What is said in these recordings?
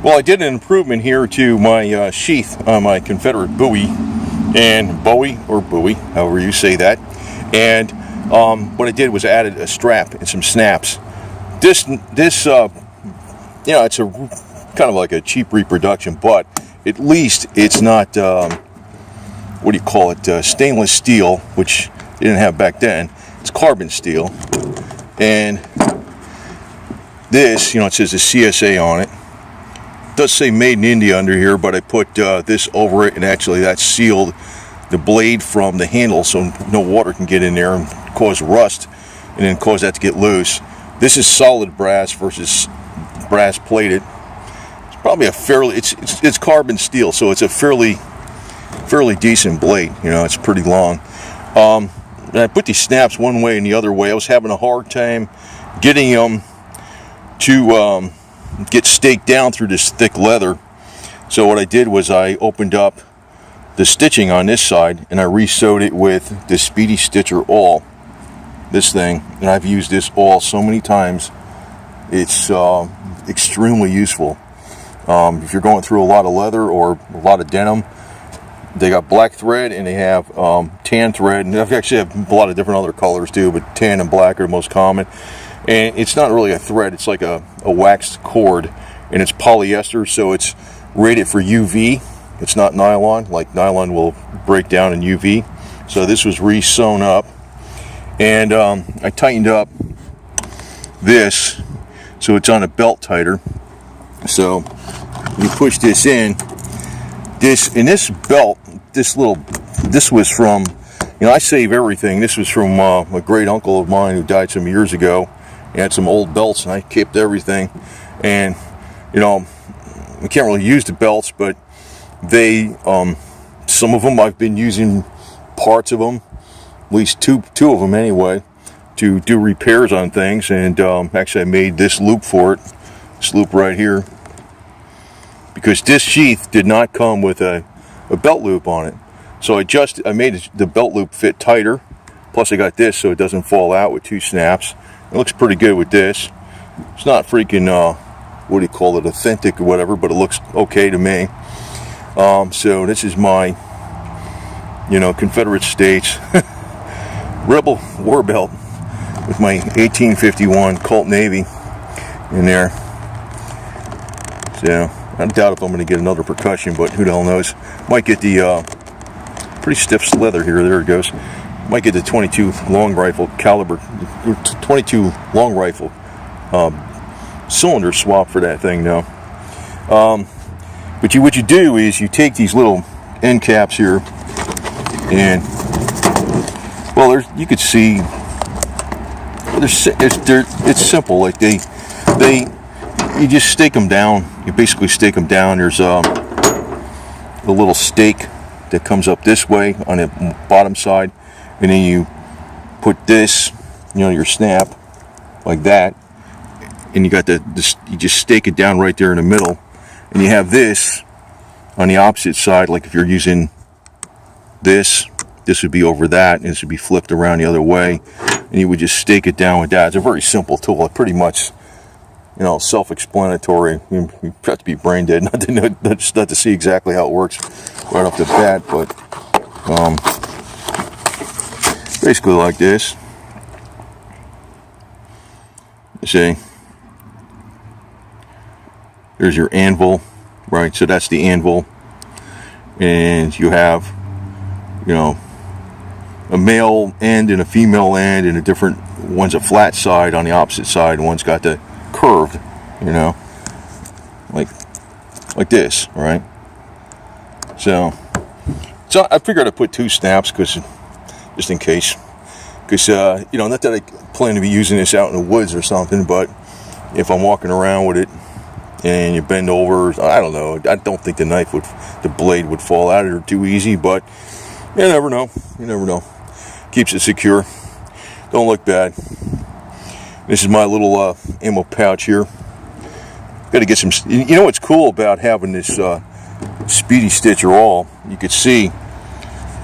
Well, I did an improvement here to my sheath on my Confederate Bowie, and Bowie, or Bowie, however you say that. And what I did was added a strap and some snaps. This it's a kind of like a cheap reproduction, but at least it's not what do you call it? Stainless steel, which they didn't have back then. It's carbon steel, and this, it says the CSA on it. It does say made in India under here, but I put this over it, and actually that sealed the blade from the handle so no water can get in there and cause rust and then cause that to get loose. This is solid brass versus brass plated. It's probably a fairly, it's carbon steel, so it's a fairly decent blade. It's pretty long. And I put these snaps one way and the other way. I was having a hard time getting them to get staked down through this thick leather. So what I did was I opened up the stitching on this side and I re-sewed it with this Speedy Stitcher awl, this thing, and I've used this awl so many times. It's extremely useful. If you're going through a lot of leather or a lot of denim, they got black thread and they have tan thread, and they actually have a lot of different other colors too, but tan and black are the most common. And it's not really a thread, it's like a waxed cord, and it's polyester, so it's rated for UV. It's not nylon, like nylon will break down in UV. So this was re-sewn up, and I tightened up this so it's on a belt tighter. So you push this in, this belt, this was from, I save everything. This was from a great uncle of mine who died some years ago. He had some old belts and I kept everything. And we can't really use the belts, but they some of them I've been using parts of them, at least two of them anyway, to do repairs on things. And actually I made this loop for it, this loop right here, because this sheath did not come with a belt loop on it. So I made the belt loop fit tighter, plus I got this so it doesn't fall out with two snaps. It looks pretty good with this. It's not freaking what do you call it, authentic or whatever, but it looks okay to me. So this is my Confederate States Rebel war belt with my 1851 Colt Navy in there. So I doubt if I'm going to get another percussion, but who the hell knows. Might get the pretty stiff leather here. There it goes. Might get the 22 long rifle caliber, 22 long rifle cylinder swap for that thing now. But what you do is you take these little end caps here, and you could see it's simple. Like you just stake them down. You basically stake them down. There's a little stake that comes up this way on the bottom side, and then you put this, your snap like that, and you got you just stake it down right there in the middle, and you have this on the opposite side. Like if you're using this would be over that, and this would be flipped around the other way, and you would just stake it down with that. It's a very simple tool. It pretty much, self-explanatory. You have to be brain dead not to see exactly how it works right off the bat, but basically like this. You see, there's your anvil, right? So that's the anvil, and you have, a male end and a female end, and one's a flat side on the opposite side, and one's got the curved, like this, right? So I figured I'd put two snaps just in case, because not that I plan to be using this out in the woods or something, but if I'm walking around with it and you bend over, I don't know. I don't think the blade would fall out of it too easy, but you never know. Keeps it secure. Don't look bad. This is my little ammo pouch here. Got to get some. What's cool about having this Speedy Stitcher awl? You could see,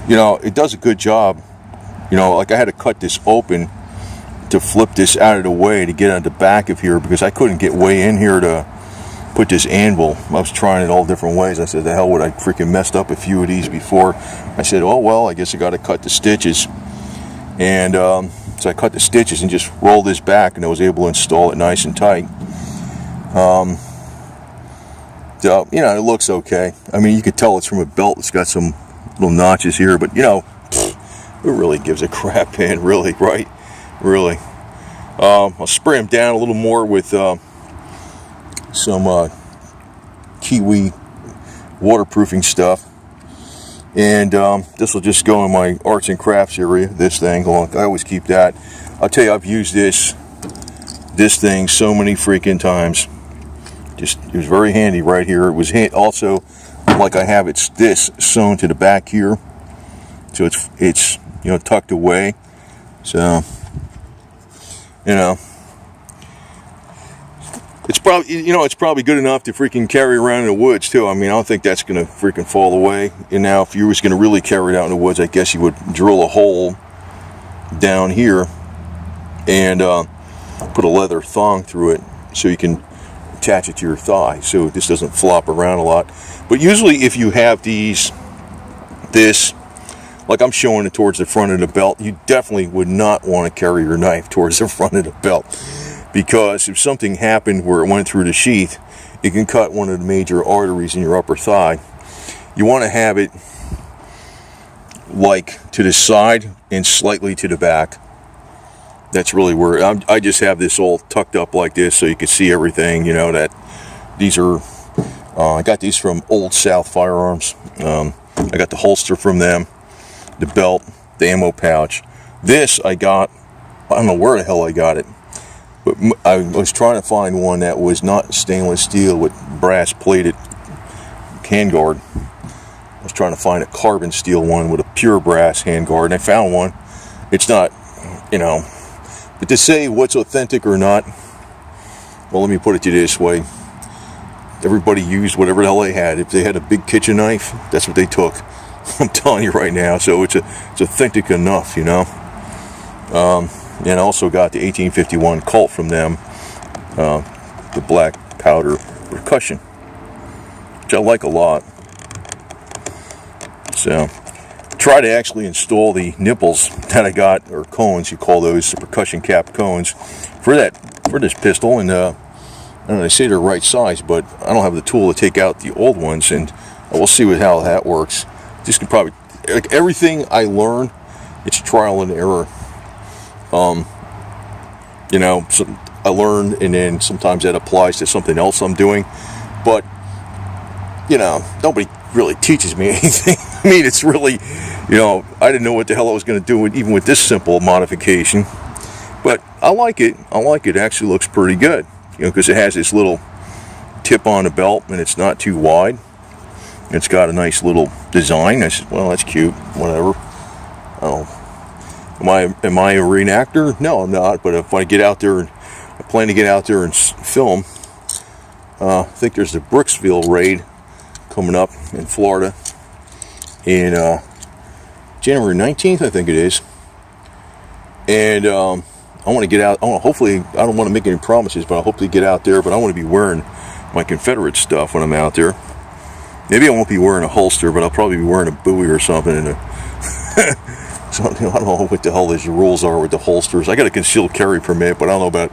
it does a good job. Like I had to cut this open to flip this out of the way to get on the back of here, because I couldn't get way in here to put this anvil. I was trying it all different ways. I said, the hell would I freaking messed up a few of these before. I said, oh well, I guess I got to cut the stitches. And so I cut the stitches and just rolled this back, and I was able to install it nice and tight. So, you know, it looks okay. I mean, you could tell it's from a belt. It's got some little notches here, but, you know, who really gives a crap, man? Really, right? Really. I'll spray them down a little more with some Kiwi waterproofing stuff. And this will just go in my arts and crafts area, this thing. I always keep that. I'll tell you, I've used this thing so many freaking times. Just, it was very handy right here. It was also, like I have this sewn to the back here. So it's you know, tucked away. So, you know, it's probably good enough to freaking carry around in the woods too. I mean, I don't think that's gonna freaking fall away. And now, if you was gonna really carry it out in the woods, I guess you would drill a hole down here and put a leather thong through it so you can attach it to your thigh, so this doesn't flop around a lot. But usually, if you have this, like I'm showing it towards the front of the belt, you definitely would not want to carry your knife towards the front of the belt, because if something happened where it went through the sheath, it can cut one of the major arteries in your upper thigh. You want to have it like to the side and slightly to the back. That's really where I just have this all tucked up like this, so you can see everything. You know that these are I got these from Old South Firearms. I got the holster from them, the belt, the ammo pouch. This I got, I don't know where the hell I got it, but I was trying to find one that was not stainless steel with brass plated handguard. I was trying to find a carbon steel one with a pure brass handguard, and I found one. It's not, you know, but to say what's authentic or not, well, let me put it to you this way. Everybody used whatever the hell they had. If they had a big kitchen knife, that's what they took. I'm telling you right now. So it's authentic enough, you know. And I also got the 1851 Colt from them, the black powder percussion, which I like a lot. So try to actually install the nipples that I got, or cones, you call those, the percussion cap cones, for this pistol. And I don't know, they say they're right size, but I don't have the tool to take out the old ones, and we'll see how that works. This could probably, like everything I learn, it's trial and error. You know, so I learn, and then sometimes that applies to something else I'm doing, but you know, nobody really teaches me anything. I mean, it's really, you know, I didn't know what the hell I was going to do even with this simple modification, but I like it. It actually looks pretty good, you know, because it has this little tip on the belt, and it's not too wide. It's got a nice little design. I said, well, that's cute, whatever. Oh, am I a reenactor? No, I'm not. But if I get out there, I plan to get out there and film. I think there's the Brooksville raid coming up in Florida in January 19th, I think it is. And I want to get out. Hopefully, I don't want to make any promises, but I hope to get out there. But I want to be wearing my Confederate stuff when I'm out there. Maybe I won't be wearing a holster, but I'll probably be wearing a Bowie or something. Something, I don't know what the hell these rules are with the holsters. I got a concealed carry permit, but I don't know about,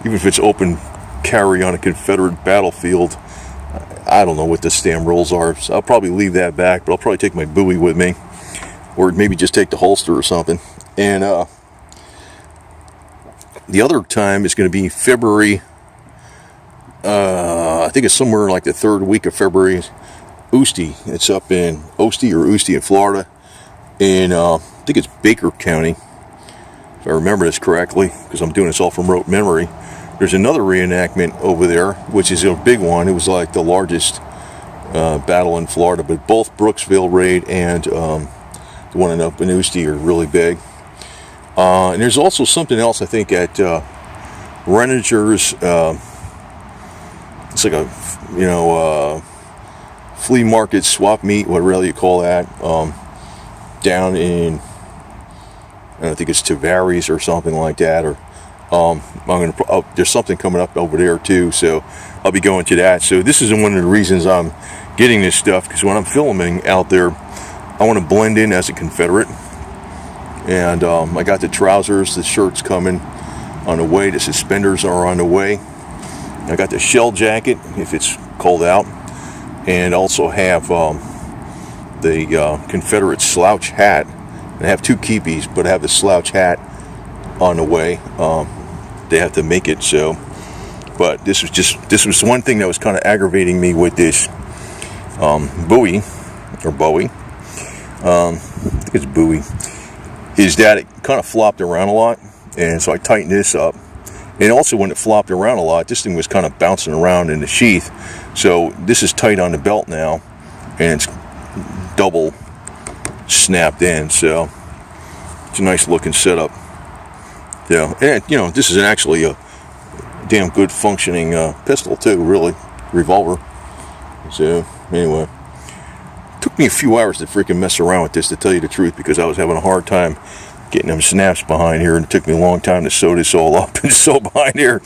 even if it's open carry on a Confederate battlefield, I don't know what the damn rules are. So I'll probably leave that back, but I'll probably take my Bowie with me, or maybe just take the holster or something. And the other time is going to be February. I think it's somewhere like the third week of February. Oosty. It's up in Oosty in Florida. In I think it's Baker County, if I remember this correctly, because I'm doing this all from rote memory. There's another reenactment over there, which is a big one. It was like the largest battle in Florida, but both Brooksville raid and the one up in Oosty are really big. And there's also something else, I think, at Renninger's. It's like a, you know, flea market, swap meet, whatever you call that, down in, I don't think it's Tavares or something like that, or There's something coming up over there too, so I'll be going to that. So this is one of the reasons I'm getting this stuff, because when I'm filming out there, I want to blend in as a Confederate. And I got the trousers, the shirts coming on the way, the suspenders are on the way. I got the shell jacket if it's cold out, and also have the Confederate slouch hat. And I have two keepies, but I have the slouch hat on the way. They have to make it so. But this was one thing that was kind of aggravating me with this Bowie, I think it's Bowie, is that it kind of flopped around a lot, and so I tightened this up. And also when it flopped around a lot, this thing was kind of bouncing around in the sheath. So this is tight on the belt now, and it's double snapped in, so it's a nice looking setup. Yeah, and this is actually a damn good functioning pistol too, really, revolver. So anyway, it took me a few hours to freaking mess around with this, to tell you the truth, because I was having a hard time getting them snaps behind here, and it took me a long time to sew this all up and sew behind here,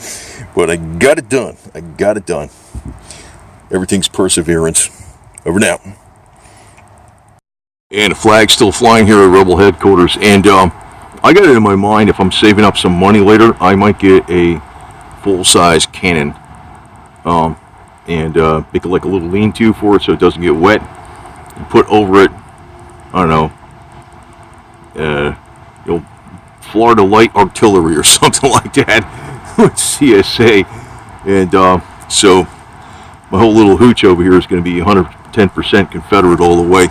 but I got it done. Everything's perseverance. Over now. And the flag's still flying here at Rebel headquarters, and I got it in my mind, if I'm saving up some money later, I might get a full-size cannon, and make it like a little lean-to for it so it doesn't get wet, and put over it, I don't know, Florida Light Artillery or something like that with CSA, and so my whole little hooch over here is going to be 110% Confederate all the way.